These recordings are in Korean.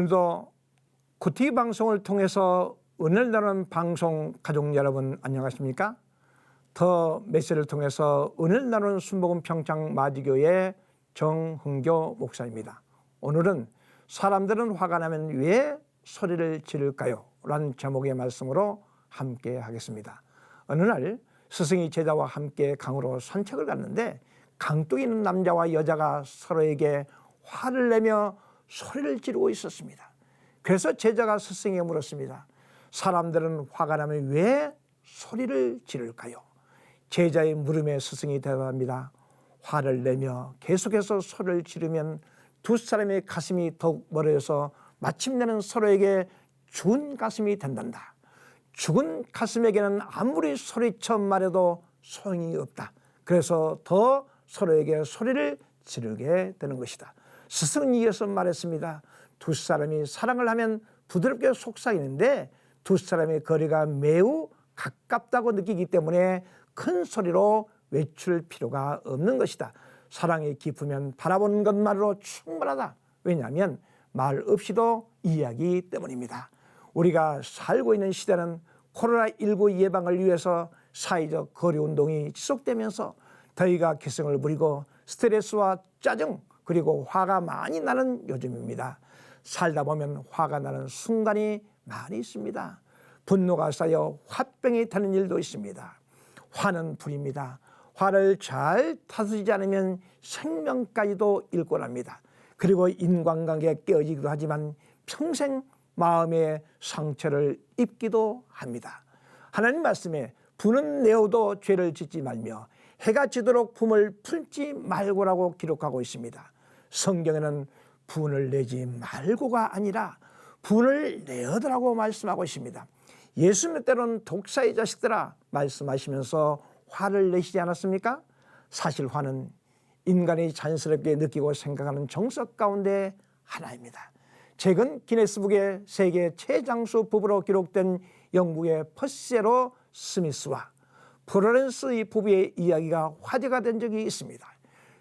오늘도 굿TV 방송을 통해서 은혜를 나누는 방송 가족 여러분 안녕하십니까? 더 메시지를 통해서 은혜를 나누는 순복음 평창 마지교회 정흥교 목사입니다. 오늘은 사람들은 화가 나면 왜 소리를 지를까요? 라는 제목의 말씀으로 함께 하겠습니다. 어느 날 스승이 제자와 함께 강으로 산책을 갔는데 강둑이 있는 남자와 여자가 서로에게 화를 내며 소리를 지르고 있었습니다. 그래서 제자가 스승에게 물었습니다. 사람들은 화가 나면 왜 소리를 지를까요? 제자의 물음에 스승이 대답합니다. 화를 내며 계속해서 소리를 지르면 두 사람의 가슴이 더욱 멀어져서 마침내는 서로에게 죽은 가슴이 된단다. 죽은 가슴에게는 아무리 소리쳐 말해도 소용이 없다. 그래서 더 서로에게 소리를 지르게 되는 것이다. 스승은 이어서 말했습니다. 두 사람이 사랑을 하면 부드럽게 속삭이는데 두 사람의 거리가 매우 가깝다고 느끼기 때문에 큰 소리로 외출 필요가 없는 것이다. 사랑이 깊으면 바라보는 것만으로 충분하다. 왜냐하면 말 없이도 이해하기 때문입니다. 우리가 살고 있는 시대는 코로나19 예방을 위해서 사회적 거리 운동이 지속되면서 더위가 기승을 부리고 스트레스와 짜증 그리고 화가 많이 나는 요즘입니다. 살다 보면 화가 나는 순간이 많이 있습니다. 분노가 쌓여 화병이 되는 일도 있습니다. 화는 불입니다. 화를 잘 다스리지 않으면 생명까지도 잃고 납니다. 그리고 인간관계가 깨어지기도 하지만 평생 마음의 상처를 입기도 합니다. 하나님 말씀에 분은 내어도 죄를 짓지 말며 해가 지도록 품을 풀지 말고라고 기록하고 있습니다. 성경에는 분을 내지 말고가 아니라 분을 내어더라고 말씀하고 있습니다. 예수님 때로는 독사의 자식들아 말씀하시면서 화를 내시지 않았습니까? 사실 화는 인간이 자연스럽게 느끼고 생각하는 정석 가운데 하나입니다. 최근 기네스북의 세계 최장수 부부로 기록된 영국의 퍼세로 스미스와 플로렌스 부부의 이야기가 화제가 된 적이 있습니다.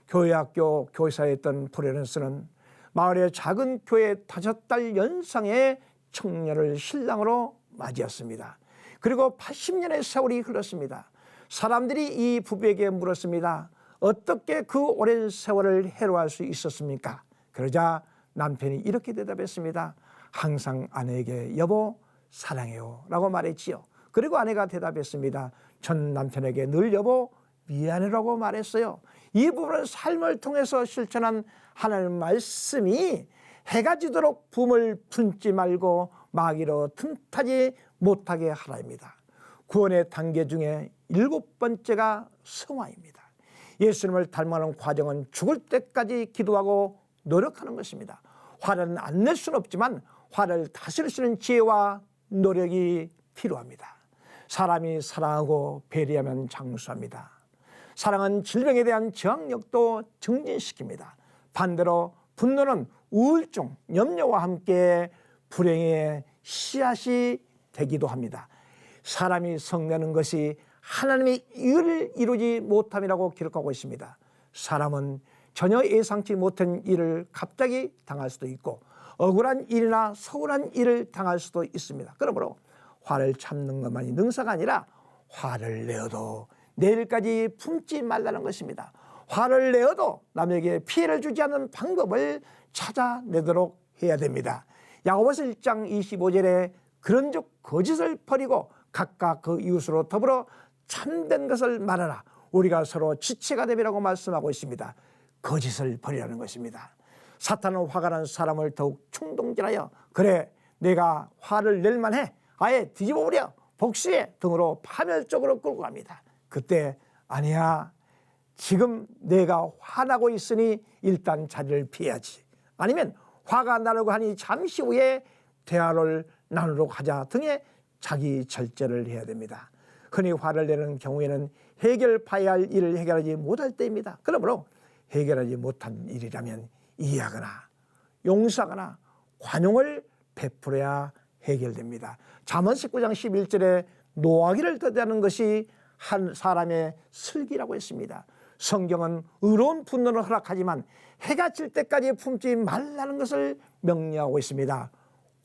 교회학교 교사였던 플로렌스는 마을의 작은 교회 5달 연상의 청년을 신랑으로 맞이했습니다. 그리고 80년의 세월이 흘렀습니다. 사람들이 이 부부에게 물었습니다. 어떻게 그 오랜 세월을 해로할 수 있었습니까? 그러자 남편이 이렇게 대답했습니다. 항상 아내에게 여보 사랑해요 라고 말했지요. 그리고 아내가 대답했습니다. 전 남편에게 늘 여보 미안해라고 말했어요. 이 부분은 삶을 통해서 실천한 하나님 말씀이 해가 지도록 붐을 품지 말고 마귀로 틈타지 못하게 하라입니다. 구원의 단계 중에 7번째가 성화입니다. 예수님을 닮아가는 과정은 죽을 때까지 기도하고 노력하는 것입니다. 화를 안 낼 수는 없지만 화를 다스릴 수 있는 지혜와 노력이 필요합니다. 사람이 사랑하고 배려하면 장수합니다. 사랑은 질병에 대한 저항력도 증진시킵니다. 반대로 분노는 우울증, 염려와 함께 불행의 씨앗이 되기도 합니다. 사람이 성내는 것이 하나님의 의를 이루지 못함이라고 기록하고 있습니다. 사람은 전혀 예상치 못한 일을 갑자기 당할 수도 있고 억울한 일이나 서운한 일을 당할 수도 있습니다. 그러므로 화를 참는 것만이 능사가 아니라 화를 내어도 내일까지 품지 말라는 것입니다. 화를 내어도 남에게 피해를 주지 않는 방법을 찾아내도록 해야 됩니다. 야고보서 1장 25절에 그런즉 거짓을 버리고 각각 그 이웃으로 더불어 참된 것을 말하라. 우리가 서로 지체가 되리라고 말씀하고 있습니다. 거짓을 버리라는 것입니다. 사탄은 화가 난 사람을 더욱 충동질하여 그래 내가 화를 낼 만해 아예 뒤집어버려 복수해 등으로 파멸적으로 끌고 갑니다. 그때 아니야 지금 내가 화나고 있으니 일단 자리를 피해야지 아니면 화가 나려고 하니 잠시 후에 대화를 나누도록 하자 등의 자기 절제를 해야 됩니다. 흔히 화를 내는 경우에는 해결해야 할 일을 해결하지 못할 때입니다. 그러므로 해결하지 못한 일이라면 이해하거나 용서하거나 관용을 베풀어야 해결됩니다. 잠언 19장 11절에 노하기를 더디하는 것이 한 사람의 슬기라고 했습니다. 성경은 의로운 분노를 허락하지만 해가 질 때까지 품지 말라는 것을 명령하고 있습니다.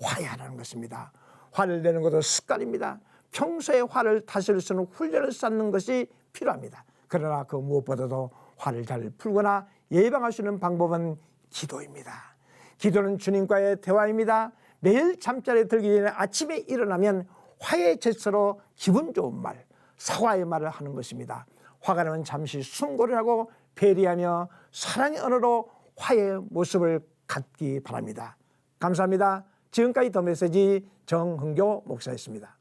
화해하라는 것입니다. 화를 내는 것도 습관입니다. 평소에 화를 다스릴 수 있는 훈련을 쌓는 것이 필요합니다. 그러나 그 무엇보다도 화를 잘 풀거나 예방할 수 있는 방법은 기도입니다. 기도는 주님과의 대화입니다. 매일 잠자리에 들기 전에 아침에 일어나면 화해의 제스처로 기분 좋은 말, 사과의 말을 하는 것입니다. 화가 나면 잠시 숨고를 하고 배려하며 사랑의 언어로 화해의 모습을 갖기 바랍니다. 감사합니다. 지금까지 더 메시지 정흥교 목사였습니다.